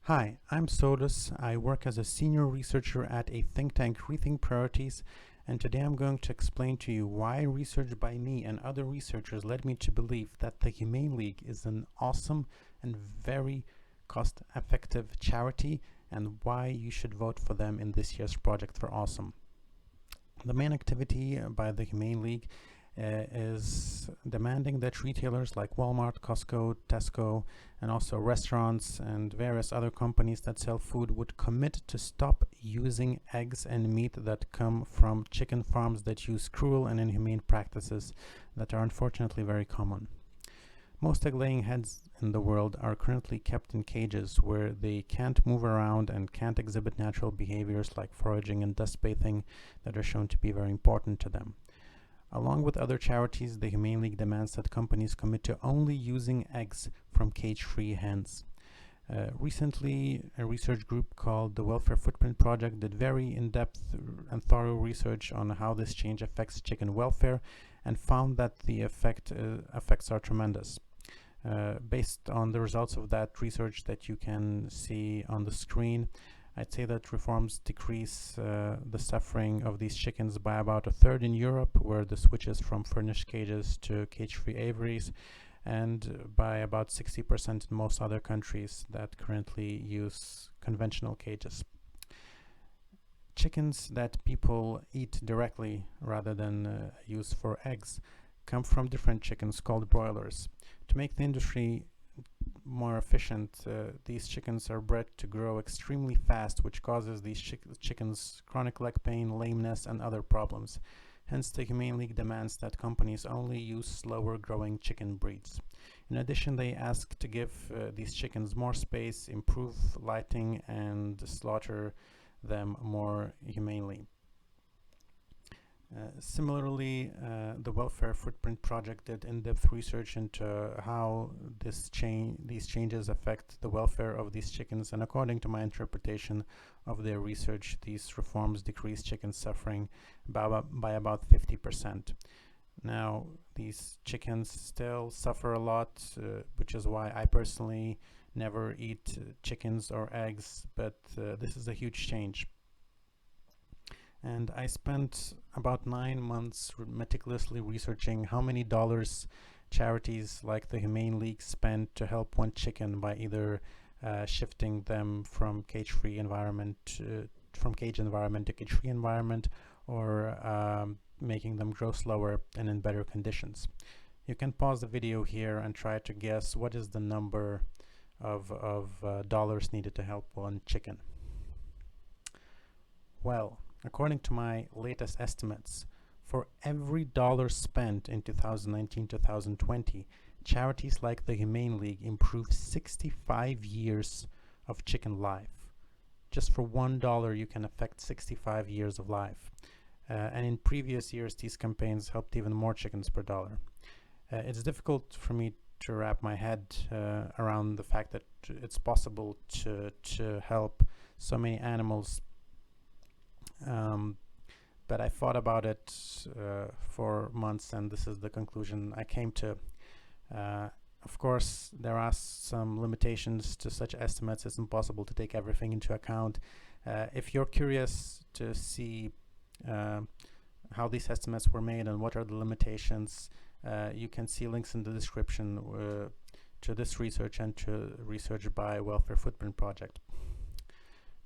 Hi, I'm Sodus. I work as a senior researcher at a think tank, Rethink Priorities, and today I'm going to explain to you why research by me and other researchers led me to believe that the Humane League is an awesome and very cost-effective charity and why you should vote for them in this year's Project for Awesome. The main activity by the Humane League is demanding that retailers like Walmart, Costco, Tesco, and also restaurants and various other companies that sell food would commit to stop using eggs and meat that come from chicken farms that use cruel and inhumane practices that are unfortunately very common. Most egg-laying hens in the world are currently kept in cages where they can't move around and can't exhibit natural behaviors like foraging and dust bathing that are shown to be very important to them. Along with other charities, the Humane League demands that companies commit to only using eggs from cage-free hens. Recently, a research group called the Welfare Footprint Project did very in-depth and thorough research on how this change affects chicken welfare and found that the effects are tremendous. Based on the results of that research that you can see on the screen, I'd say that reforms decrease the suffering of these chickens by about a third in Europe, where the switches from furnished cages to cage-free aviaries, and by about 60% in most other countries that currently use conventional cages. Chickens that people eat directly rather than use for eggs come from different chickens called broilers. To make the industry more efficient, these chickens are bred to grow extremely fast, which causes these chickens chronic leg pain, lameness, and other problems. Hence, the Humane League demands that companies only use slower growing chicken breeds. In addition, they ask to give these chickens more space, improve lighting, and slaughter them more humanely. Similarly, the Welfare Footprint Project did in-depth research into how these changes affect the welfare of these chickens, and according to my interpretation of their research, these reforms decrease chicken suffering by about 50%. Now, these chickens still suffer a lot, which is why I personally never eat chickens or eggs, but this is a huge change. And I spent about 9 months meticulously researching how many dollars charities like the Humane League spend to help one chicken by either shifting them from cage-free environment to cage-free environment, or making them grow slower and in better conditions. You can pause the video here and try to guess what is the number of dollars needed to help one chicken. Well, according to my latest estimates, for every dollar spent in 2019-2020, charities like the Humane League improve 65 years of chicken life. Just for $1, you can affect 65 years of life. And in previous years, these campaigns helped even more chickens per dollar. It's difficult for me to wrap my head around the fact that it's possible to help so many animals. But I thought about it for months, and this is the conclusion I came to. Of course, there are some limitations to such estimates. It's impossible to take everything into account. If you're curious to see how these estimates were made and what are the limitations, you can see links in the description to this research and to research by Welfare Footprint Project.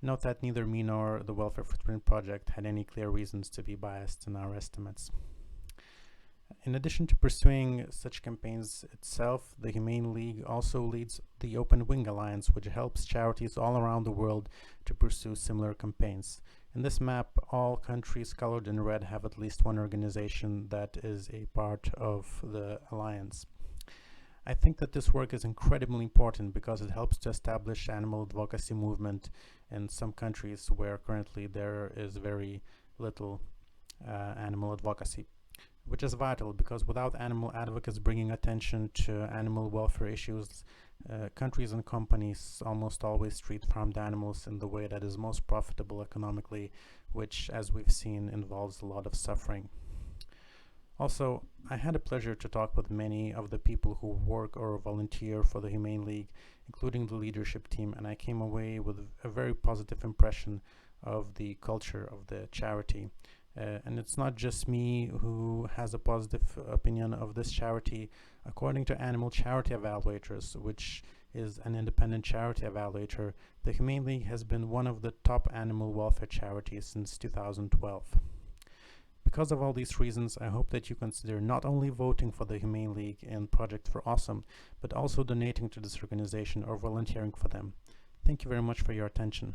Note that neither me nor the Welfare Footprint Project had any clear reasons to be biased in our estimates. In addition to pursuing such campaigns itself, the Humane League also leads the Open Wing Alliance, which helps charities all around the world to pursue similar campaigns. In this map, all countries colored in red have at least one organization that is a part of the alliance. I think that this work is incredibly important because it helps to establish animal advocacy movement in some countries where currently there is very little animal advocacy, which is vital because without animal advocates bringing attention to animal welfare issues, countries and companies almost always treat farmed animals in the way that is most profitable economically, which, as we've seen, involves a lot of suffering. Also, I had a pleasure to talk with many of the people who work or volunteer for the Humane League, including the leadership team, and I came away with a very positive impression of the culture of the charity. And it's not just me who has a positive opinion of this charity. According to Animal Charity Evaluators, which is an independent charity evaluator, the Humane League has been one of the top animal welfare charities since 2012. Because of all these reasons, I hope that you consider not only voting for the Humane League and Project for Awesome, but also donating to this organization or volunteering for them. Thank you very much for your attention.